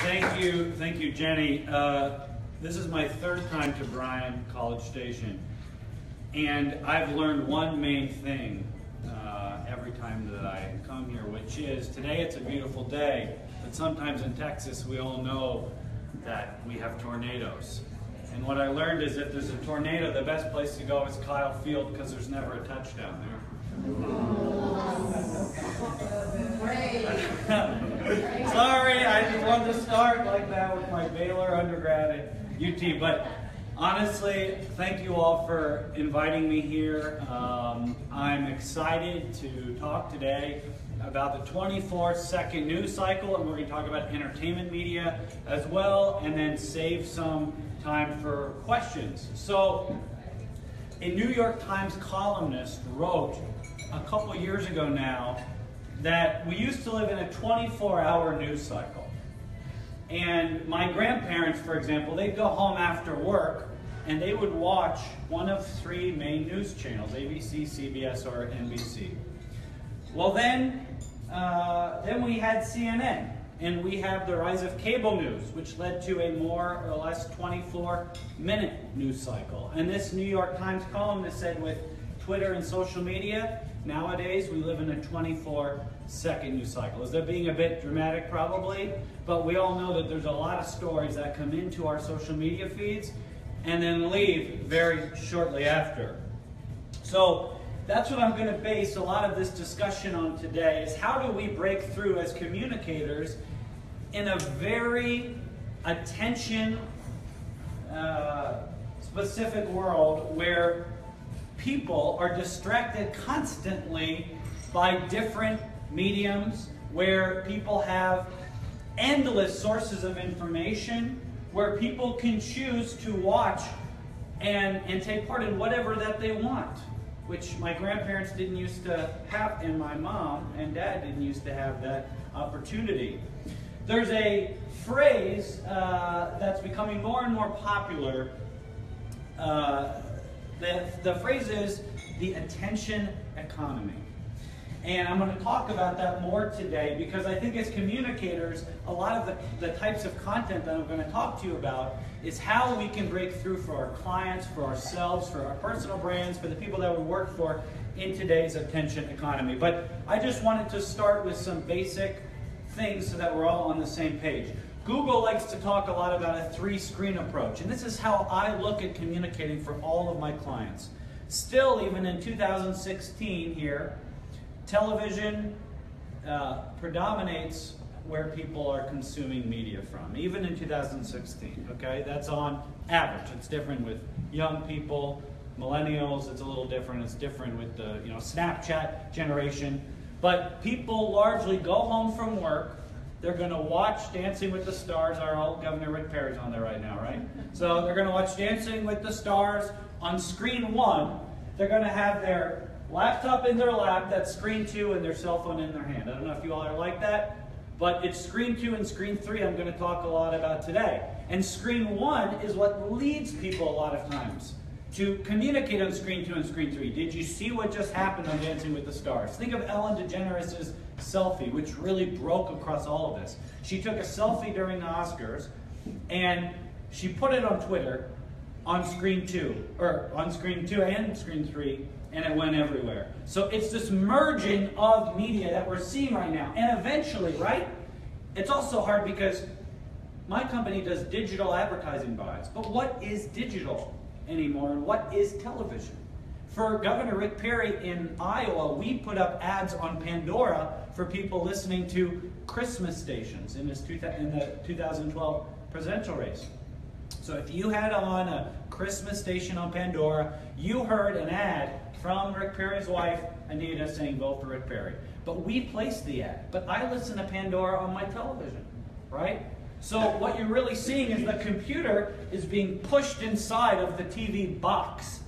Thank you, Jenny. This is my third time to Bryan College Station, and I've learned one main thing every time that I come here, which is today it's a beautiful day, but sometimes in Texas we all know that we have tornadoes. And what I learned is if there's a tornado, the best place to go is Kyle Field because there's never a touchdown there. Sorry, I didn't want to start like that with my Baylor undergrad at UT, but honestly, thank you all for inviting me here. I'm excited to talk today about the 24-second news cycle, and we're going to talk about entertainment media as well, and then save some time for questions. So, a New York Times columnist wrote a couple years ago now that we used to live in a 24-hour news cycle. And my grandparents, for example, they'd go home after work and they would watch one of three main news channels, ABC, CBS, or NBC. Well, then we had CNN, and we have the rise of cable news, which led to a more or less 24-minute news cycle. And this New York Times columnist said with Twitter and social media, nowadays we live in a 24-second news cycle. Is that being a bit dramatic? Probably, but we all know that there's a lot of stories that come into our social media feeds and then leave very shortly after. So that's what I'm going to base a lot of this discussion on today, is how do we break through as communicators in a very attention specific world where people are distracted constantly by different mediums, where people have endless sources of information, where people can choose to watch and take part in whatever that they want, which my grandparents didn't used to have, and my mom and dad didn't used to have that opportunity. There's a phrase that's becoming more and more popular. The phrase is the attention economy. And I'm going to talk about that more today because I think as communicators, a lot of the types of content that I'm going to talk to you about is how we can break through for our clients, for ourselves, for our personal brands, for the people that we work for in today's attention economy. But I just wanted to start with some basic things so that we're all on the same page. Google likes to talk a lot about a three-screen approach, and this is how I look at communicating for all of my clients. Still, even in 2016 here, television predominates where people are consuming media from, even in 2016, okay? That's on average. It's different with young people, millennials, it's a little different. It's different with the Snapchat generation. But people largely go home from work, they're going to watch Dancing with the Stars. Our old Governor Rick Perry's on there right now, right? So they're going to watch Dancing with the Stars on screen 1. They're going to have their laptop in their lap, that's screen 2, and their cell phone in their hand. I don't know if you all are like that, but it's screen 2 and screen 3 I'm going to talk a lot about today. And screen 1 is what leads people a lot of times to communicate on screen 2 and screen 3. Did you see what just happened on Dancing with the Stars? Think of Ellen DeGeneres' selfie, which really broke across all of this. She took a selfie during the Oscars, and she put it on Twitter on screen 2, or on screen 2 and screen 3, and it went everywhere. So it's this merging of media that we're seeing right now. And eventually, right? It's also hard because my company does digital advertising buys. But what is digital anymore, and what is television? For Governor Rick Perry in Iowa, we put up ads on Pandora for people listening to Christmas stations in the 2012 presidential race. So if you had on a Christmas station on Pandora, you heard an ad from Rick Perry's wife, Anita, saying, vote for Rick Perry. But we placed the ad. But I listen to Pandora on my television, right? So what you're really seeing is the computer is being pushed inside of the TV box.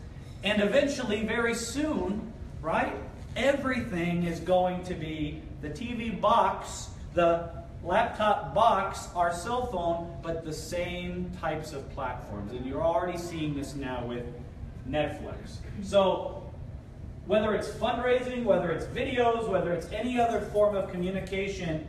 And eventually, very soon, right, everything is going to be the TV box, the laptop box, our cell phone, but the same types of platforms. And you're already seeing this now with Netflix. So whether it's fundraising, whether it's videos, whether it's any other form of communication,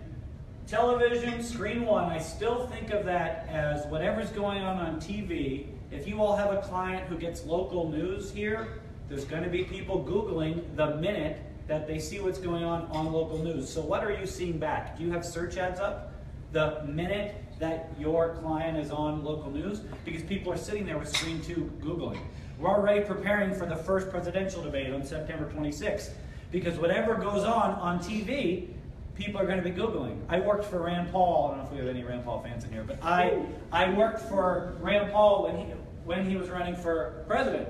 television, screen one, I still think of that as whatever's going on TV. If you all have a client who gets local news here, there's going to be people Googling the minute that they see what's going on local news. So what are you seeing back? Do you have search ads up the minute that your client is on local news? Because people are sitting there with screen two Googling. We're already preparing for the first presidential debate on September 26th. Because whatever goes on TV, people are going to be Googling. I worked for Rand Paul. I don't know if we have any Rand Paul fans in here, but I worked for Rand Paul when he was running for president.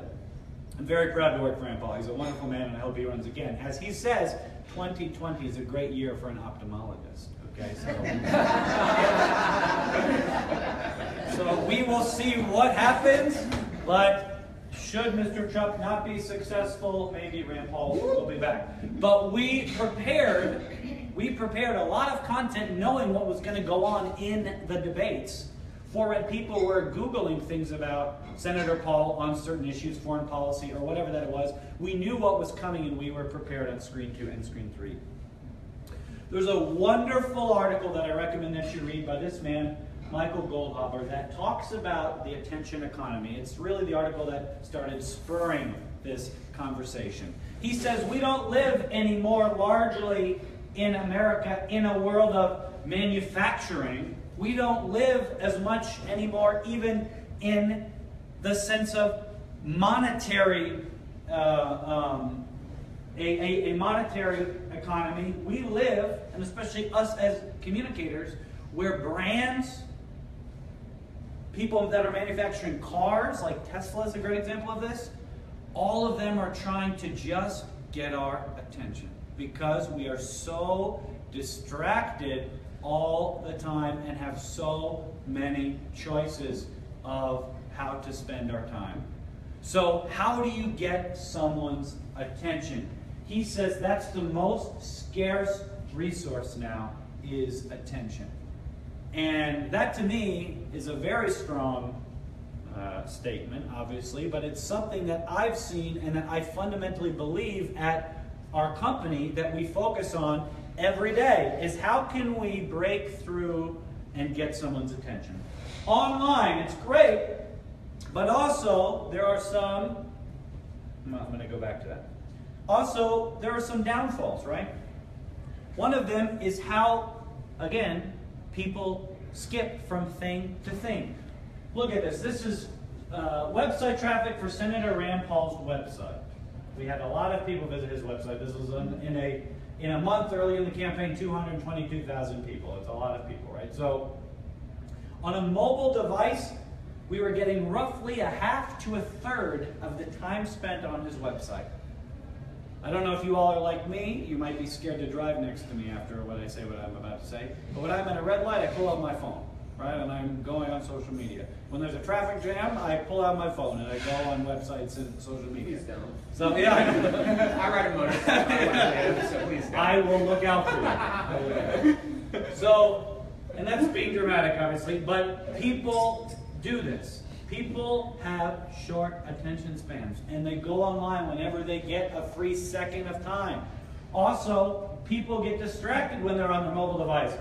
I'm very proud to work for Rand Paul. He's a wonderful man, and I hope he runs again. As he says, 2020 is a great year for an ophthalmologist. Okay, so we will see what happens, but should Mr. Trump not be successful, maybe Rand Paul will be back. But we prepared a lot of content knowing what was going to go on in the debates for when people were Googling things about Senator Paul on certain issues, foreign policy, or whatever that it was. We knew what was coming, and we were prepared on screen 2 and screen 3. There's a wonderful article that I recommend that you read by this man, Michael Goldhaber, that talks about the attention economy. It's really the article that started spurring this conversation. He says we don't live anymore largely in America in a world of manufacturing. We don't live as much anymore even in the sense of monetary, a monetary economy. We live, and especially us as communicators, where brands, people that are manufacturing cars, like Tesla is a great example of this, all of them are trying to just get our attention because we are so distracted all the time and have so many choices of how to spend our time. So how do you get someone's attention? He says that's the most scarce resource now is attention. And that to me is a very strong statement, obviously, but it's something that I've seen and that I fundamentally believe at our company that we focus on every day is how can we break through and get someone's attention. Online, it's great, but also there are some, I'm going to go back to that. Also, there are some downfalls, right? One of them is how, again, people skip from thing to thing. Look at this. This is website traffic for Senator Rand Paul's website. We had a lot of people visit his website. This was in a month early in the campaign, 222,000 people. It's a lot of people, right? So on a mobile device, we were getting roughly a half to a third of the time spent on his website. I don't know if you all are like me. You might be scared to drive next to me after what I say, what I'm about to say. But when I'm at a red light, I pull out my phone, right? And I'm going on social media. When there's a traffic jam, I pull out my phone and I go on websites and social media. Please don't. So yeah, I ride a motorcycle, so please don't. I will look out for you. So, and that's being dramatic, obviously, but people do this. People have short attention spans, and they go online whenever they get a free second of time. Also, people get distracted when they're on their mobile device.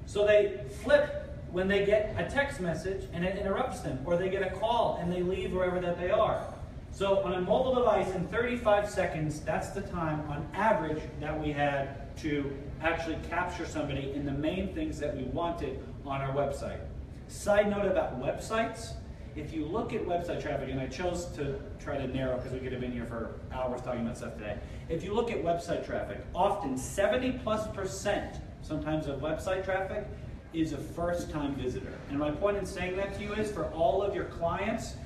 So they flip when they get a text message and it interrupts them, or they get a call and they leave wherever that they are. So on a mobile device, in 35 seconds, that's the time on average that we had to actually capture somebody in the main things that we wanted on our website. Side note about websites. If you look at website traffic, and I chose to try to narrow because we could have been here for hours talking about stuff today. If you look at website traffic, often 70+% sometimes of website traffic is a first-time visitor. And my point in saying that to you is for all of your clients,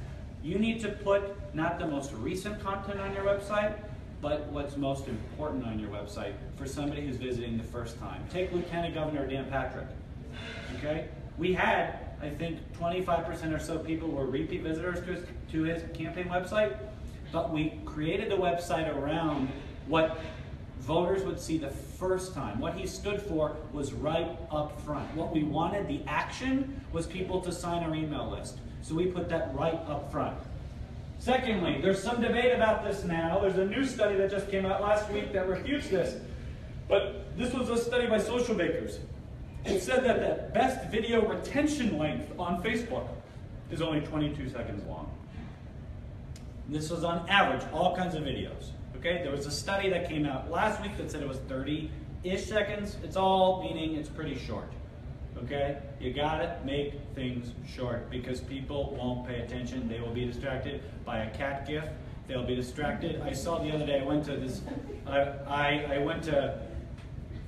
you need to put not the most recent content on your website, but what's most important on your website for somebody who's visiting the first time. Take Lieutenant Governor Dan Patrick. Okay? We had, I think, 25% or so people were repeat visitors to his campaign website, but we created the website around what voters would see the first time. What he stood for was right up front. What we wanted, the action, was people to sign our email list. So we put that right up front. Secondly, there's some debate about this now. There's a new study that just came out last week that refutes this. But this was a study by social bakers. It said that the best video retention length on Facebook is only 22 seconds long. This was on average, all kinds of videos. Okay, there was a study that came out last week that said it was 30-ish seconds. It's all meaning it's pretty short. Okay, you gotta make things short because people won't pay attention. They will be distracted by a cat gif. They'll be distracted. I saw the other day. I went to this. I went to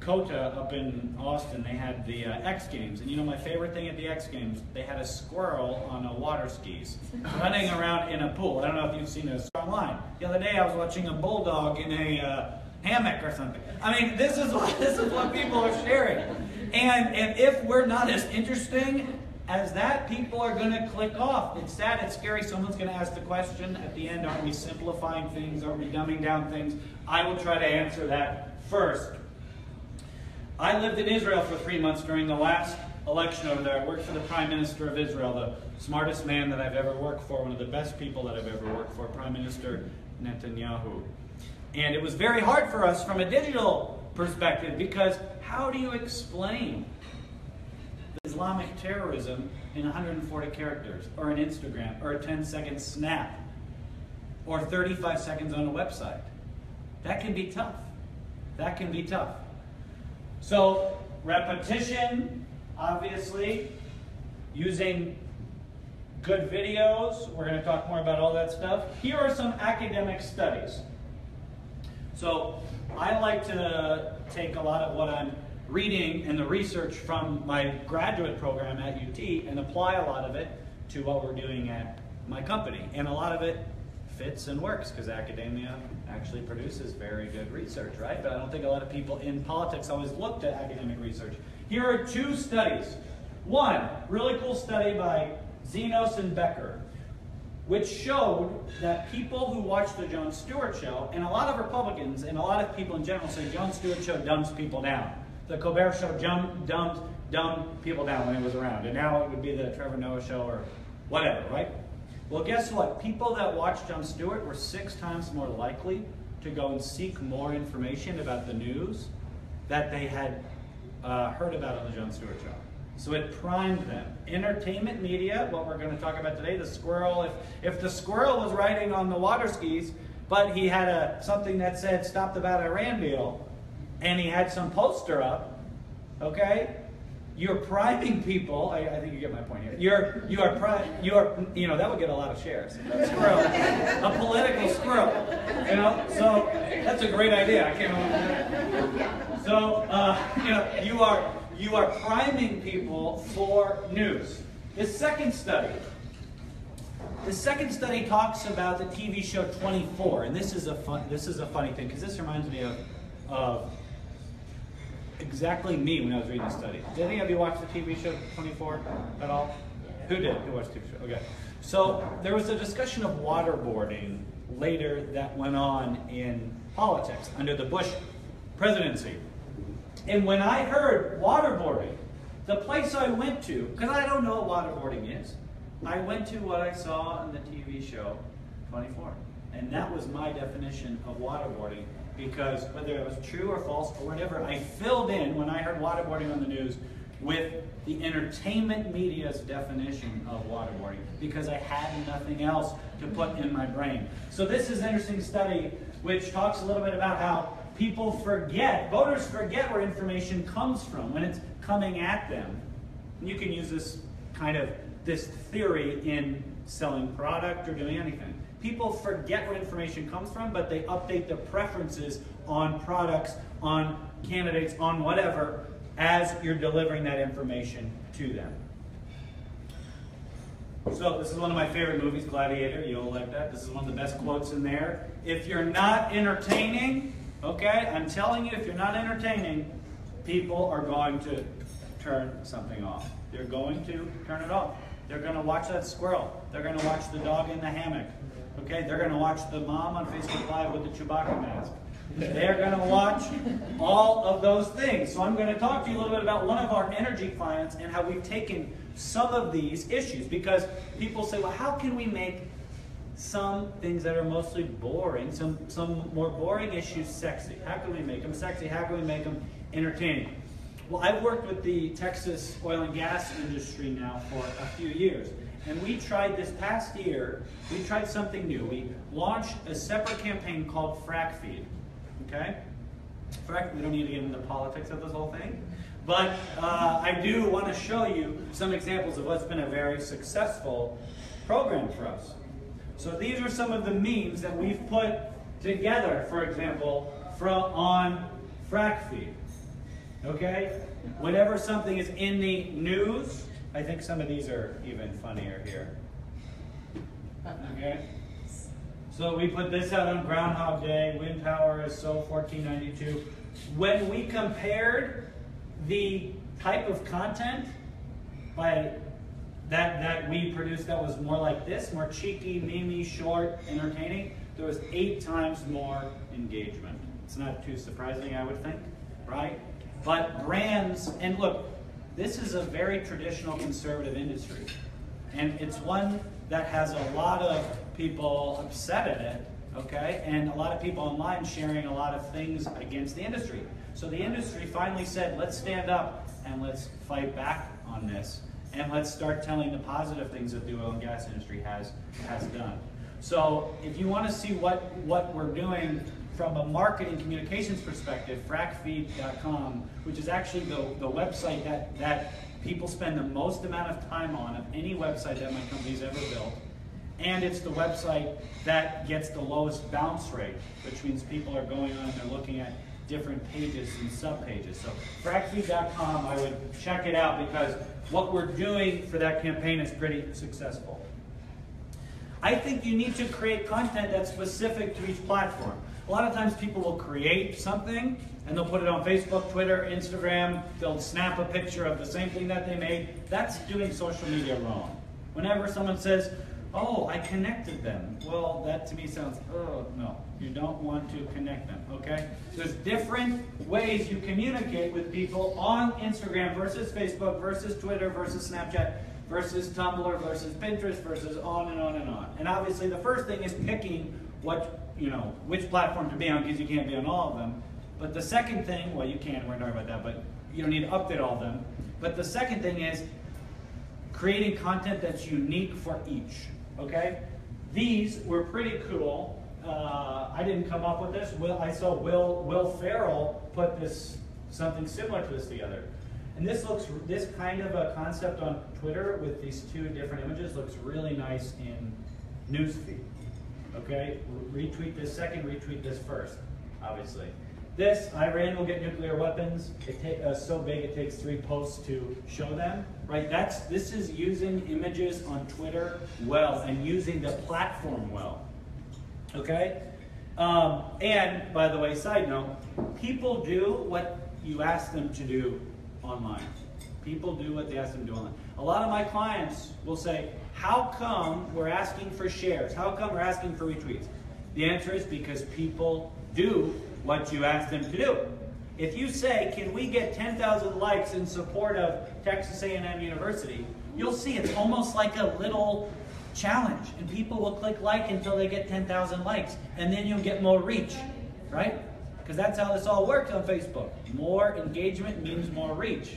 Kota up in Austin. They had the X Games, and you know my favorite thing at the X Games? They had a squirrel on a water skis running around in a pool. I don't know if you've seen this online. The other day I was watching a bulldog in a hammock or something. I mean, this is what people are sharing. And if we're not as interesting as that, people are going to click off. It's sad, it's scary. Someone's going to ask the question at the end, aren't we simplifying things? Aren't we dumbing down things? I will try to answer that first. I lived in Israel for 3 months during the last election over there. I worked for the Prime Minister of Israel, the smartest man that I've ever worked for, one of the best people that I've ever worked for, Prime Minister Netanyahu. And it was very hard for us from a digital perspective because how do you explain Islamic terrorism in 140 characters, or an Instagram, or a 10-second snap, or 35 seconds on a website? That can be tough. That can be tough. So, repetition, obviously, using good videos. We're going to talk more about all that stuff. Here are some academic studies. So, I like to take a lot of what I'm reading and the research from my graduate program at UT and apply a lot of it to what we're doing at my company. And a lot of it fits and works because academia actually produces very good research, right? But I don't think a lot of people in politics always look to academic research. Here are two studies. One, really cool study by Zenos and Becker, which showed that people who watch the Jon Stewart show, and a lot of Republicans and a lot of people in general say Jon Stewart show dumbs people down. The Colbert Show dumbed people down when it was around. And now it would be the Trevor Noah show or whatever, right? Well, guess what? People that watched Jon Stewart were 6 times more likely to go and seek more information about the news that they had heard about on the Jon Stewart show. So it primed them. Entertainment media, what we're going to talk about today, the squirrel. If the squirrel was riding on the water skis, but he had something that said, "Stop the Bad Iran deal," and he had some poster up, okay? You're priming people. I think you get my point here. That would get a lot of shares. A squirrel, a political squirrel. So that's a great idea. I can't remember that. So you are priming people for news. The second study talks about the TV show 24, and this is a funny thing because this reminds me of exactly me when I was reading the study. Did any of you watch the TV show 24 at all? Who did? Who watched the TV show? Okay. So there was a discussion of waterboarding later that went on in politics under the Bush presidency. And when I heard waterboarding, the place I went to, because I don't know what waterboarding is, I went to what I saw on the TV show 24. And that was my definition of waterboarding. Because whether it was true or false or whatever, I filled in when I heard waterboarding on the news with the entertainment media's definition of waterboarding because I had nothing else to put in my brain. So this is an interesting study which talks a little bit about how people forget, voters forget where information comes from when it's coming at them. And you can use this theory in selling product or doing anything. People forget where information comes from, but they update their preferences on products, on candidates, on whatever, as you're delivering that information to them. So this is one of my favorite movies, Gladiator. You'll like that. This is one of the best quotes in there. If you're not entertaining, okay, I'm telling you, if you're not entertaining, people are going to turn something off. They're going to turn it off. They're going to watch that squirrel. They're going to watch the dog in the hammock. Okay, they're going to watch the mom on Facebook Live with the Chewbacca mask. They're going to watch all of those things. So I'm going to talk to you a little bit about one of our energy clients and how we've taken some of these issues. Because people say, well, how can we make some things that are mostly boring, some more boring issues sexy? How can we make them sexy? How can we make them entertaining? Well, I've worked with the Texas oil and gas industry now for a few years. And we tried this past year, we tried something new. We launched a separate campaign called Frac Feed. Okay? We don't need to get into the politics of this whole thing. But I do want to show you some examples of what's been a very successful program for us. So these are some of the memes that we've put together, for example, on Frac Feed. Okay? Whenever something is in the news, I think some of these are even funnier here. Okay? So we put this out on Groundhog Day. Wind power is so 1492. When we compared the type of content that we produced that was more like this, more cheeky, memey, short, entertaining, there was 8 times more engagement. It's not too surprising, I would think, right? But brands, and look, this is a very traditional conservative industry. And it's one that has a lot of people upset at it, okay? And a lot of people online sharing a lot of things against the industry. So the industry finally said, let's stand up and let's fight back on this. And let's start telling the positive things that the oil and gas industry has done. So if you want to see what we're doing from a marketing communications perspective, fracfeed.com, which is actually the website that people spend the most amount of time on of any website that my company's ever built. And it's the website that gets the lowest bounce rate, which means people are going on and they're looking at different pages and sub-pages. So fracfeed.com, I would check it out because what we're doing for that campaign is pretty successful. I think you need to create content that's specific to each platform. A lot of times people will create something and they'll put it on Facebook, Twitter, Instagram. They'll snap a picture of the same thing that they made. That's doing social media wrong. Whenever someone says, oh, I connected them. Well, that to me sounds, oh, no. You don't want to connect them, okay? There's different ways you communicate with people on Instagram versus Facebook versus Twitter versus Snapchat versus Tumblr versus Pinterest versus on and on and on. And obviously the first thing is picking which platform to be on, because you can't be on all of them. But the second thing, well, you can, we're talking about that, but you don't need to update all of them. But the second thing is creating content that's unique for each, okay? These were pretty cool. I didn't come up with this. I saw Will Ferrell put something similar to this together. And this kind of a concept on Twitter with these 2 different images looks really nice in newsfeed. Okay, retweet this second, retweet this first, obviously. This, Iran will get nuclear weapons. It's so big it takes 3 posts to show them, right? This is using images on Twitter well and using the platform well, okay? And, by the way, side note, people do what you ask them to do online. People do what they ask them to do online. A lot of my clients will say, how come we're asking for shares? How come we're asking for retweets? The answer is because people do what you ask them to do. If you say, can we get 10,000 likes in support of Texas A&M University, you'll see it's almost like a little challenge. And people will click like until they get 10,000 likes. And then you'll get more reach, right? Because that's how this all works on Facebook. More engagement means more reach.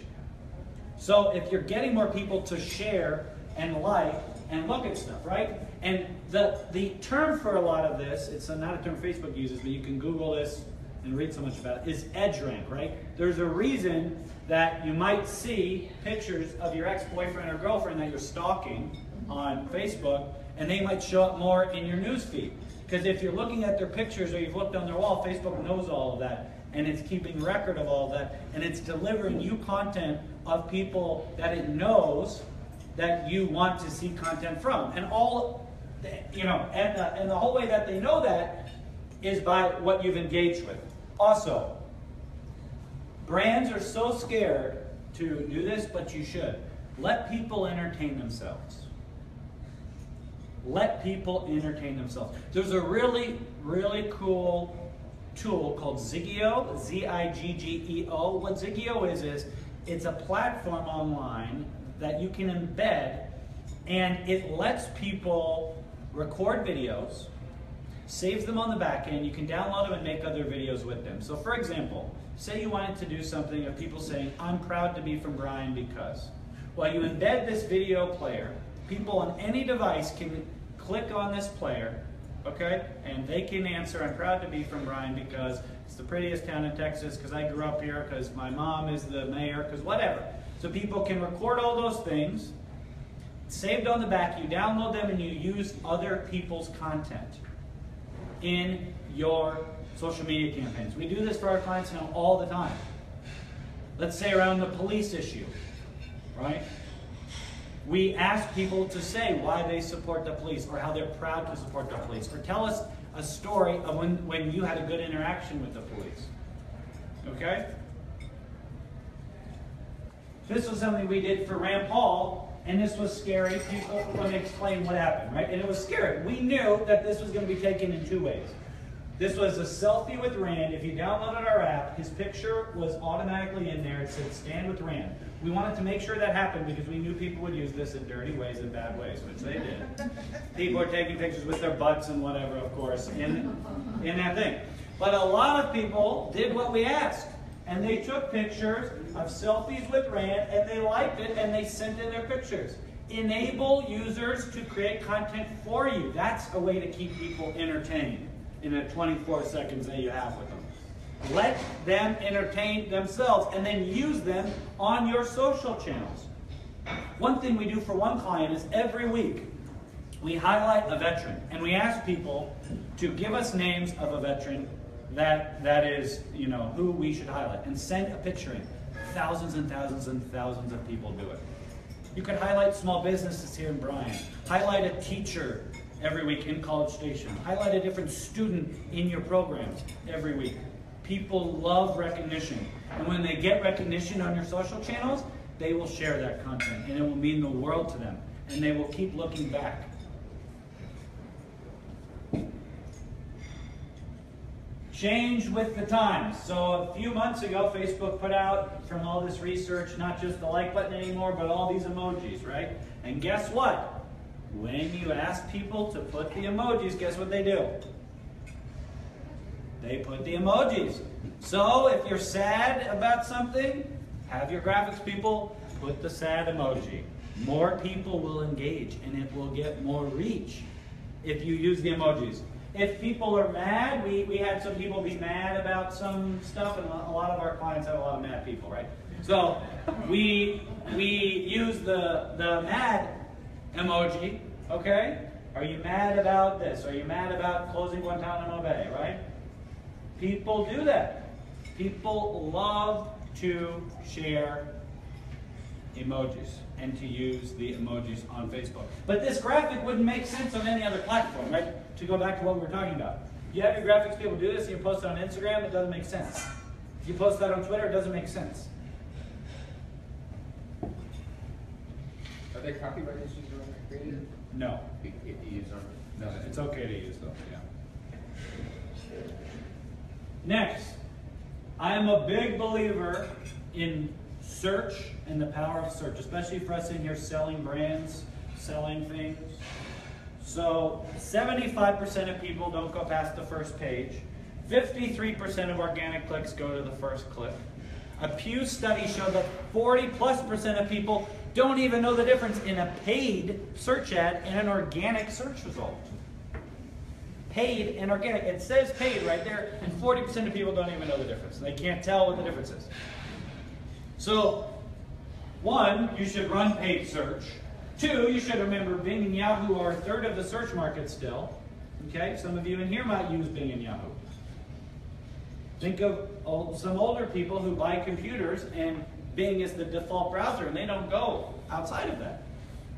So if you're getting more people to share and like and look at stuff, right? And the term for a lot of this, it's not a term Facebook uses, but you can Google this and read so much about it, is edge rank, right? There's a reason that you might see pictures of your ex-boyfriend or girlfriend that you're stalking on Facebook, and they might show up more in your newsfeed. Because if you're looking at their pictures or you've looked on their wall, Facebook knows all of that, and it's keeping record of all of that, and it's delivering you content of people that it knows that you want to see content from. And and the whole way that they know that is by what you've engaged with. Also, brands are so scared to do this, but you should. Let people entertain themselves. Let people entertain themselves. There's a really, really cool tool called Zigeo, Z-I-G-G-E-O. What Zigeo is it's a platform online that you can embed, and it lets people record videos, saves them on the back end. You can download them and make other videos with them. So for example, say you wanted to do something of people saying, I'm proud to be from Bryan because. Well, you embed this video player. People on any device can click on this player, okay? And they can answer, I'm proud to be from Bryan because it's the prettiest town in Texas, because I grew up here, because my mom is the mayor, because whatever. So people can record all those things, saved on the back, you download them and you use other people's content in your social media campaigns. We do this for our clients now all the time. Let's say around the police issue, right? We ask people to say why they support the police or how they're proud to support the police, or tell us a story of when you had a good interaction with the police. Okay? This was something we did for Ramp Hall, and this was scary. People, let me explain what happened, right? And it was scary. We knew that this was going to be taken in two ways. This was a selfie with Rand. If you downloaded our app, his picture was automatically in there. It said, stand with Rand. We wanted to make sure that happened because we knew people would use this in dirty ways and bad ways, which they did. People are taking pictures with their butts and whatever, of course, in that thing. But a lot of people did what we asked. And they took pictures of selfies with Rand, and they liked it, and they sent in their pictures. Enable users to create content for you. That's a way to keep people entertained in the 24 seconds that you have with them. Let them entertain themselves and then use them on your social channels. One thing we do for one client is every week we highlight a veteran, and we ask people to give us names of a veteran that is, you know, who we should highlight, and send a picture in. Thousands and thousands and thousands of people do it. You could highlight small businesses here in Bryan. Highlight a teacher every week in College Station. Highlight a different student in your programs every week. People love recognition. And when they get recognition on your social channels, they will share that content, and it will mean the world to them. And they will keep looking back. Change with the times. So a few months ago, Facebook put out from all this research, not just the like button anymore, but all these emojis, right? And guess what? When you ask people to put the emojis, guess what they do? They put the emojis. So if you're sad about something, have your graphics people put the sad emoji. More people will engage, and it will get more reach if you use the emojis. If people are mad, we had some people be mad about some stuff, and a lot of our clients have a lot of mad people, right? So we use the mad emoji, okay? Are you mad about this? Are you mad about closing Guantanamo Bay, right? People do that. People love to share emojis and to use the emojis on Facebook. But this graphic wouldn't make sense on any other platform, right? To go back to what we were talking about. You have your graphics people do this, and you post it on Instagram, it doesn't make sense. If you post that on Twitter, it doesn't make sense. Are they copyright issues when they're created? No. If you use them? No, it's okay to use them, yeah. Next, I am a big believer in search and the power of search, especially for us in here selling brands, selling things. So 75% of people don't go past the first page. 53% of organic clicks go to the first click. A Pew study showed that 40+% of people don't even know the difference in a paid search ad and an organic search result. Paid and organic. It says paid right there, and 40% of people don't even know the difference. They can't tell what the difference is. So, one, you should run paid search. Two, you should remember Bing and Yahoo are a third of the search market still. Okay, some of you in here might use Bing and Yahoo. Think of some older people who buy computers and Bing is the default browser and they don't go outside of that.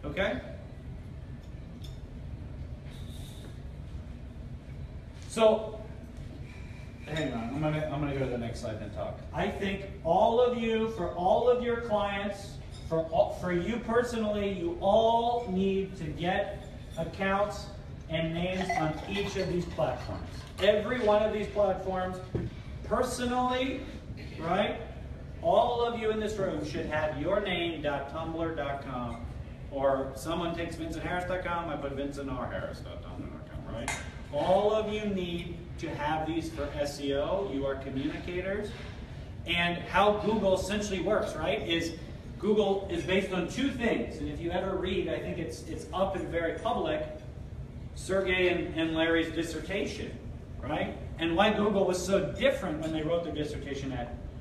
Okay? So, hang on, I'm gonna go to the next slide and talk. I think all of you, for all of your clients, for you personally, you all need to get accounts and names on each of these platforms. Every one of these platforms, personally, right? All of you in this room should have yourname.tumblr.com, or someone takes vincentharris.com, I put vincentrharris.tumblr.com, right? All of you need to have these for SEO. You are communicators. And how Google essentially works, right, is Google is based on two things. And if you ever read, I think it's up and very public, Sergey and Larry's dissertation, right? And why Google was so different when they wrote their dissertation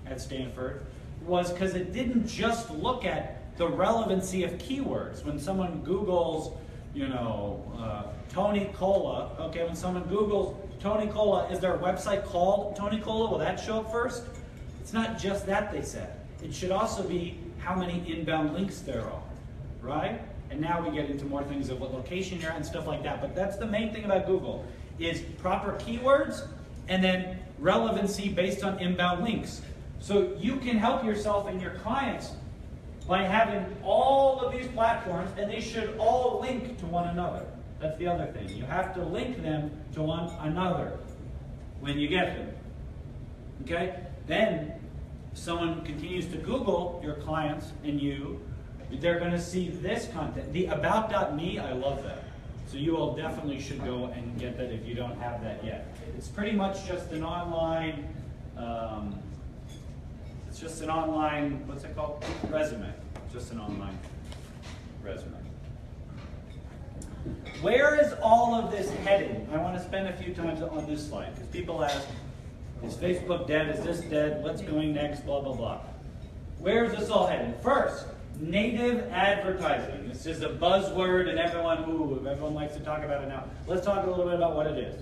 at Stanford was because it didn't just look at the relevancy of keywords. When someone Googles, you know, Tony Cola, okay, when someone Googles Tony Cola, is there a website called Tony Cola? Will that show up first? It's not just that, they said. It should also be how many inbound links there are, right? And now we get into more things of what location you're at and stuff like that. But that's the main thing about Google, is proper keywords and then relevancy based on inbound links. So you can help yourself and your clients by having all of these platforms, and they should all link to one another. That's the other thing. You have to link them to one another when you get them. Okay? Then, if someone continues to Google your clients and you, they're going to see this content. The about.me, I love that. So you all definitely should go and get that if you don't have that yet. It's pretty much just an online, what's it called? Resume. Just an online resume. Where is all of this heading? I want to spend a few times on this slide because people ask, is Facebook dead? Is this dead? What's going next? Blah, blah, blah. Where is this all heading? First, native advertising. This is a buzzword and everyone likes to talk about it now. Let's talk a little bit about what it is.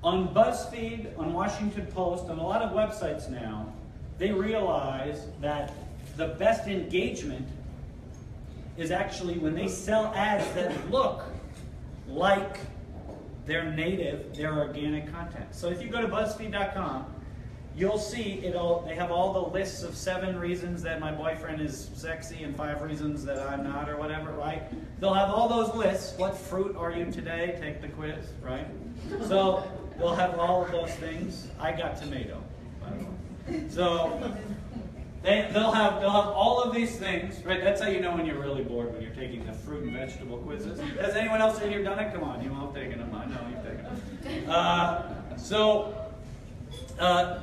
On BuzzFeed, on Washington Post, on a lot of websites now, they realize that the best engagement is actually when they sell ads that look like their native, their organic content. So if you go to BuzzFeed.com, you'll see they have all the lists of 7 reasons that my boyfriend is sexy and 5 reasons that I'm not, or whatever, right? They'll have all those lists. What fruit are you today? Take the quiz, right? So they'll have all of those things. I got tomato, by the way. So they'll have all of these things, right? That's how you know when you're really bored, when you're taking the fruit and vegetable quizzes. Has anyone else in here done it? Come on, you all have taken them. I know you've taken them.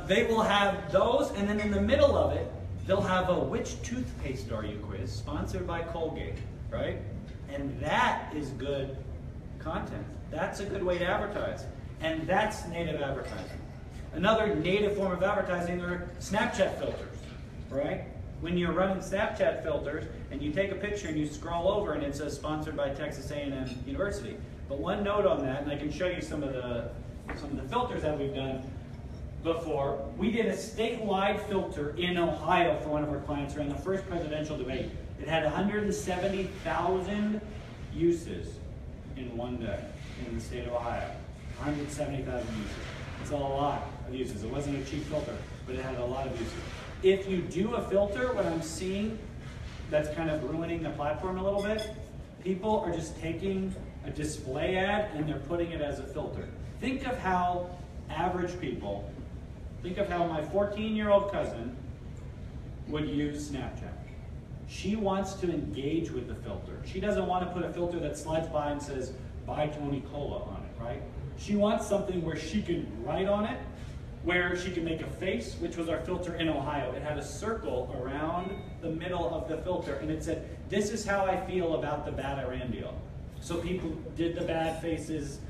They will have those, and then in the middle of it, they'll have a which toothpaste are you quiz, sponsored by Colgate, right? And that is good content. That's a good way to advertise. And that's native advertising. Another native form of advertising are Snapchat filters. Right? When you're running Snapchat filters and you take a picture and you scroll over and it says sponsored by Texas A&M University. But one note on that, and I can show you some of the filters that we've done before. We did a statewide filter in Ohio for one of our clients around the first presidential debate. It had 170,000 uses in one day in the state of Ohio. 170,000 uses. It's a lot of uses. It wasn't a cheap filter, but it had a lot of uses. If you do a filter, what I'm seeing that's kind of ruining the platform a little bit, people are just taking a display ad and they're putting it as a filter. Think of how average people, think of how my 14-year-old cousin would use Snapchat. She wants to engage with the filter. She doesn't want to put a filter that slides by and says, buy Tony Cola on it, right? She wants something where she can write on it, where she can make a face, which was our filter in Ohio. It had a circle around the middle of the filter, and it said, this is how I feel about the bad Iran deal. So people did the bad faces.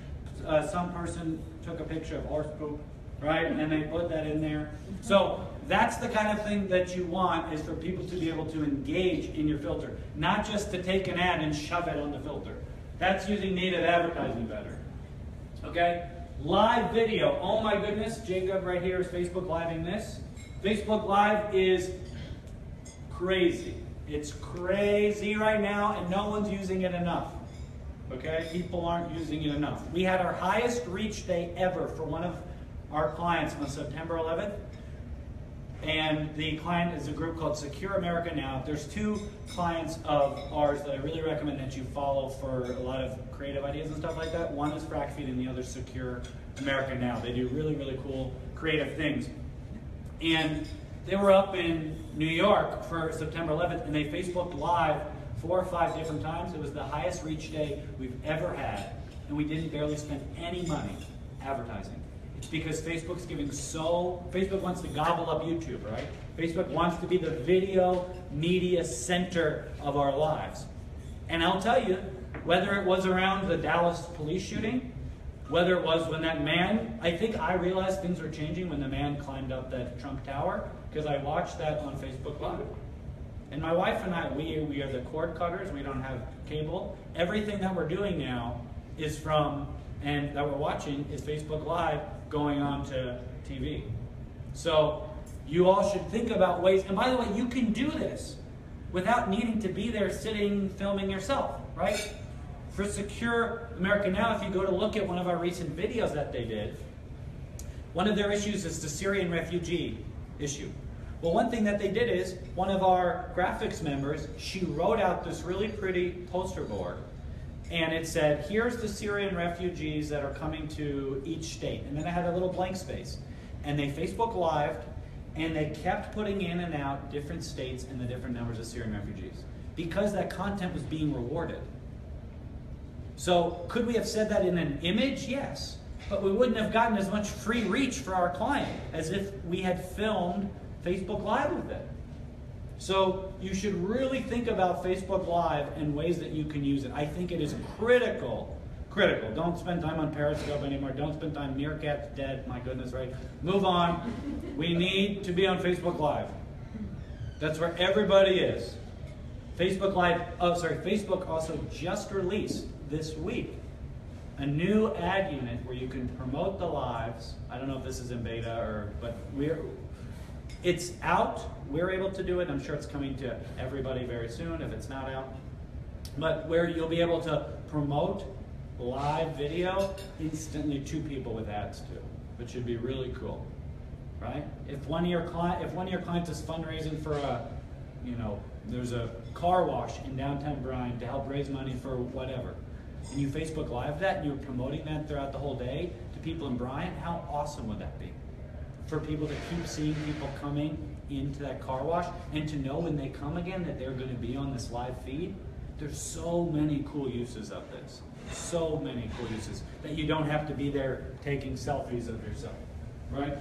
Some person took a picture of horse poop, right? And they put that in there. So that's the kind of thing that you want, is for people to be able to engage in your filter, not just to take an ad and shove it on the filter. That's using native advertising better. Okay? Live video. Oh my goodness, Jacob right here is Facebook Living this. Facebook Live is crazy. It's crazy right now, and no one's using it enough. Okay? People aren't using it enough. We had our highest reach day ever for one of our clients on September 11th. And the client is a group called Secure America Now. There's 2 clients of ours that I really recommend that you follow for a lot of creative ideas and stuff like that. One is FracFeed and the other is Secure America Now. They do really, really cool creative things. And they were up in New York for September 11th, and they Facebook Live 4 or 5 different times. It was the highest reach day we've ever had, and we didn't barely spend any money advertising. because Facebook wants to gobble up YouTube, right? Facebook wants to be the video media center of our lives. And I'll tell you, whether it was around the Dallas police shooting, whether it was when that man, I think I realized things were changing when the man climbed up that Trump Tower, because I watched that on Facebook Live. And my wife and I, we are the cord cutters, we don't have cable. Everything that we're doing now is and that we're watching is Facebook Live going on to TV. So you all should think about ways, and by the way, you can do this without needing to be there sitting, filming yourself, right? For Secure America Now, if you go to look at one of our recent videos that they did, one of their issues is the Syrian refugee issue. Well, one thing that they did is, one of our graphics members, she wrote out this really pretty poster board, and it said, here's the Syrian refugees that are coming to each state. And then it had a little blank space. And they Facebook Lived, and they kept putting in and out different states and the different numbers of Syrian refugees, because that content was being rewarded. So could we have said that in an image? Yes. But we wouldn't have gotten as much free reach for our client as if we had filmed Facebook Live with it. So you should really think about Facebook Live and ways that you can use it. I think it is critical. Don't spend time on Periscope anymore. Don't spend time, Meerkat's dead, my goodness, right? Move on. We need to be on Facebook Live. That's where everybody is. Facebook also just released this week a new ad unit where you can promote the lives. I don't know if this is in beta but it's out. We're able to do it. I'm sure it's coming to everybody very soon if it's not out. But where you'll be able to promote live video instantly to people with ads too, which should be really cool, right? If one of your clients is fundraising for there's a car wash in downtown Bryan to help raise money for whatever, and you Facebook Live that and you're promoting that throughout the whole day to people in Bryan, how awesome would that be? For people to keep seeing people coming into that car wash and to know when they come again that they're going to be on this live feed. There's so many cool uses of this. So many cool uses that you don't have to be there taking selfies of yourself, right?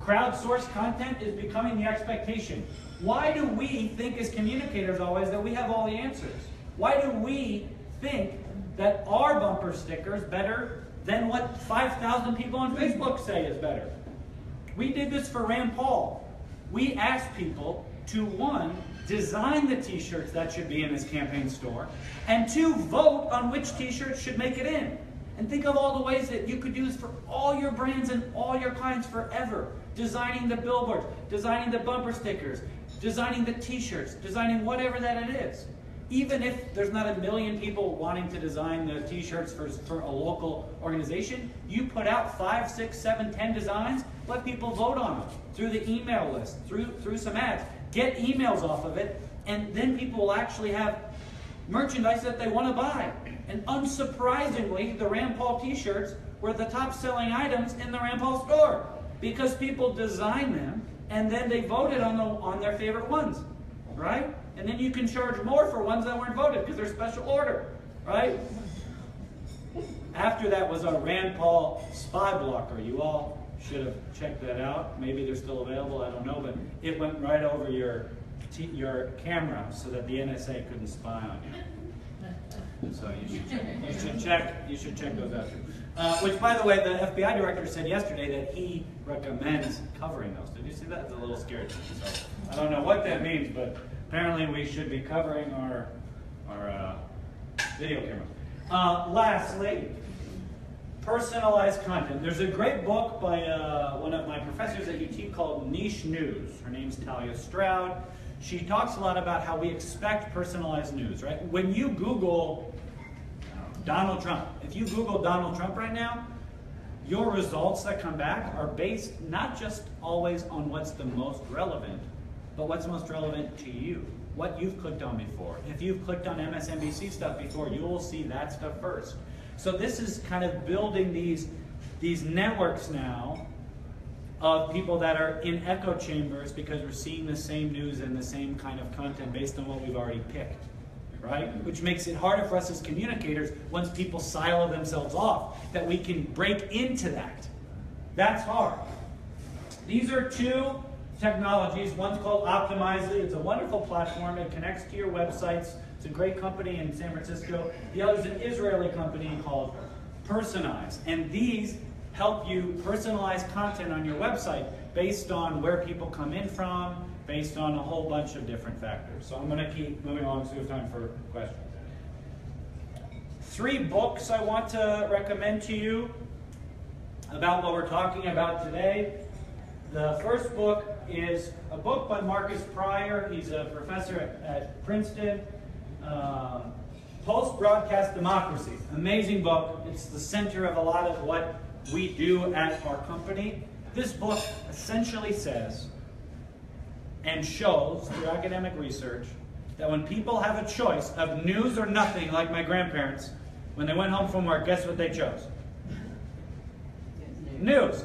Crowdsourced content is becoming the expectation. Why do we think as communicators always that we have all the answers? Why do we think that our bumper sticker is better than what 5,000 people on Facebook say is better? We did this for Rand Paul. We asked people to, one, design the t-shirts that should be in his campaign store, and two, vote on which t-shirts should make it in. And think of all the ways that you could do this for all your brands and all your clients forever. Designing the billboards, designing the bumper stickers, designing the t-shirts, designing whatever that it is. Even if there's not 1 million people wanting to design the t-shirts for a local organization, you put out 5, 6, 7, 10 designs, let people vote on them through the email list, through some ads. Get emails off of it, and then people will actually have merchandise that they want to buy. And unsurprisingly, the Rand Paul t-shirts were the top selling items in the Rand Paul store because people designed them and then they voted on their favorite ones, right? And then you can charge more for ones that weren't voted because they're special order, right? After that was our Rand Paul spy blocker. You all should have checked that out. Maybe they're still available, I don't know, but it went right over your camera so that the NSA couldn't spy on you. So you should check those out too. Which, by the way, the FBI director said yesterday that he recommends covering those. Did you see that? It's a little scary. So I don't know what that means, but apparently we should be covering our video cameras. Lastly, personalized content. There's a great book by one of my professors at UT called Niche News. Her name's Talia Stroud. She talks a lot about how we expect personalized news, right? When you Google Donald Trump, if you Google Donald Trump right now, your results that come back are based not just always on what's the most relevant, but what's most relevant to you, what you've clicked on before. If you've clicked on MSNBC stuff before, you will see that stuff first. So this is kind of building these networks now of people that are in echo chambers because we're seeing the same news and the same kind of content based on what we've already picked, right? Which makes it harder for us as communicators once people silo themselves off, that we can break into that. That's hard. These are two technologies. One's called Optimizely. It's a wonderful platform. It connects to your websites. It's a great company in San Francisco. The other is an Israeli company called Personalize. And these help you personalize content on your website based on where people come in from, based on a whole bunch of different factors. So I'm going to keep moving along so we have time for questions. 3 books I want to recommend to you about what we're talking about today. The first book is a book by Marcus Pryor. He's a professor at Princeton. Post-Broadcast Democracy. Amazing book. It's the center of a lot of what we do at our company. This book essentially says and shows through academic research that when people have a choice of news or nothing, like my grandparents, when they went home from work, guess what they chose? News.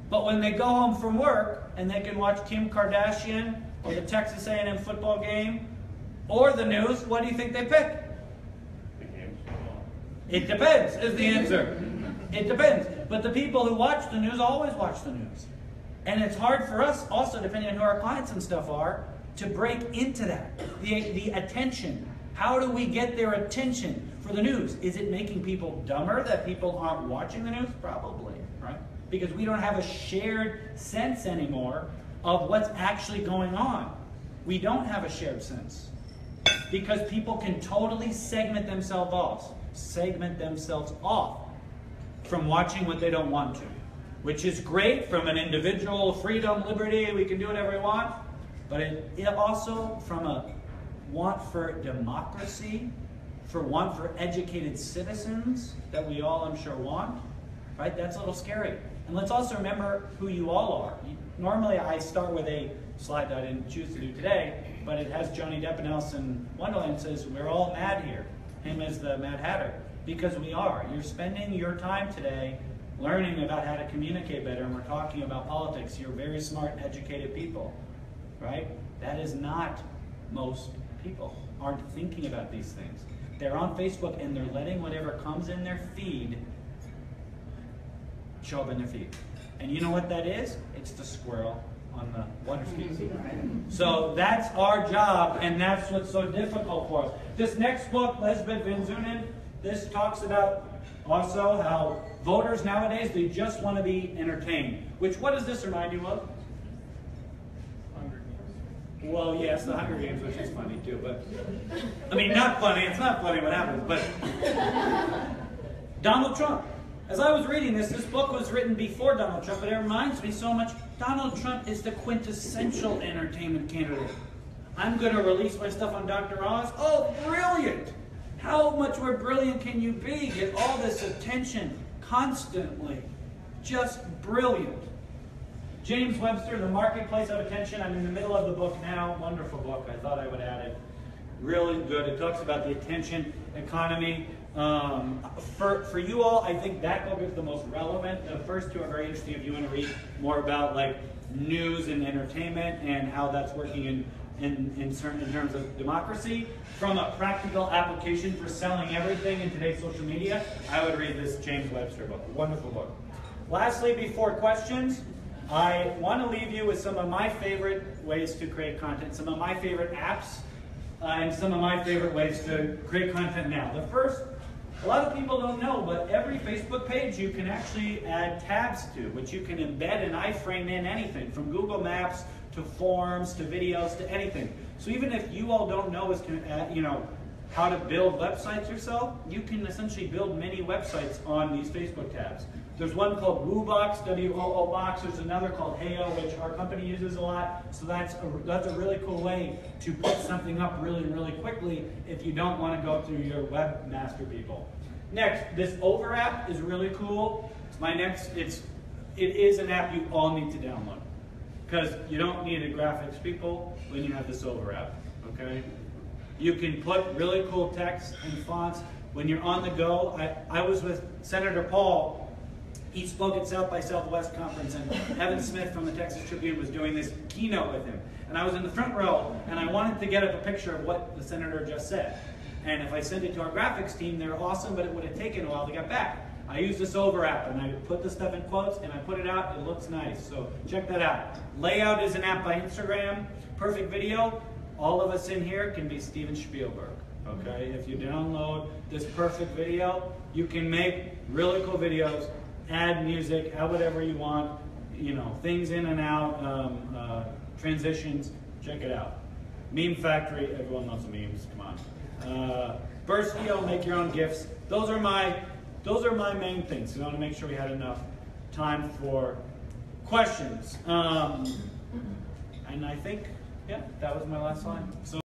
But when they go home from work and they can watch Kim Kardashian or the Texas A&M football game or the news, what do you think they pick? It depends, is the answer. It depends. But the people who watch the news always watch the news. And it's hard for us, also depending on who our clients and stuff are, to break into that. The attention. How do we get their attention for the news? Is it making people dumber that people aren't watching the news? Probably, right? Because we don't have a shared sense anymore of what's actually going on. We don't have a shared sense. Because people can totally segment themselves off from watching what they don't want to, which is great from an individual freedom, liberty, we can do whatever we want, but it also from a want for democracy, for want for educated citizens that we all, I'm sure, want, right? That's a little scary. And let's also remember who you all are. Normally I start with a slide that I didn't choose to do today, but it has Johnny Depp and Alice in Wonderland. It says, we're all mad here. Him as the Mad Hatter. Because we are. You're spending your time today learning about how to communicate better, and we're talking about politics. You're very smart, educated people, right? That is not most people. Aren't thinking about these things. They're on Facebook and they're letting whatever comes in their feed show up in their feed. And you know what that is? It's the squirrel on the water ski. So that's our job, and that's what's so difficult for us. This next book, Lisbeth Vinzunen, this talks about also how voters nowadays, they just want to be entertained. Which, what does this remind you of? Hunger Games. Well, yes, the Hunger Games, which is funny too, but, I mean, not funny, it's not funny what happens, but Donald Trump. As I was reading this book was written before Donald Trump, but it reminds me so much, Donald Trump is the quintessential entertainment candidate. I'm going to release my stuff on Dr. Oz. Oh, brilliant! How much more brilliant can you be? Get all this attention constantly. Just brilliant. James Webster, The Marketplace of Attention. I'm in the middle of the book now. Wonderful book. I thought I would add it. Really good. It talks about the attention economy. For you all, I think that book is the most relevant. The first two are very interesting if you want to read more about like news and entertainment and how that's working in terms of democracy. From a practical application for selling everything in today's social media, I would read this James Webster book. Wonderful book. Lastly, before questions, I want to leave you with some of my favorite ways to create content, some of my favorite apps, and some of my favorite ways to create content now. The first, a lot of people don't know, but every Facebook page you can actually add tabs to, which you can embed an iframe in anything, from Google Maps to forms to videos to anything. So even if you all don't know how to build websites yourself, you can essentially build many websites on these Facebook tabs. There's one called WooBox, W-O-O Box. There's another called Heyo, which our company uses a lot. So that's a really cool way to put something up really, really quickly if you don't want to go through your webmaster people. Next, this Over app is really cool. It is an app you all need to download, because you don't need a graphics people when you have this Over app, okay? You can put really cool text and fonts when you're on the go. I was with Senator Paul. He spoke at South by Southwest conference, and Evan Smith from the Texas Tribune was doing this keynote with him. And I was in the front row, and I wanted to get up a picture of what the senator just said. And if I sent it to our graphics team, they're awesome, but it would have taken a while to get back. I use this Over app, and I put the stuff in quotes, and I put it out. It looks nice, so check that out. Layout is an app by Instagram. Perfect Video. All of us in here can be Steven Spielberg. Okay, if you download this Perfect Video, you can make really cool videos, add music, add whatever you want, you know, things in and out, transitions. Check it out. Meme Factory. Everyone loves memes. Come on. Burstio, make your own GIFs. Those are my main things. We want to make sure we had enough time for questions. And I think, yeah, that was my last line. So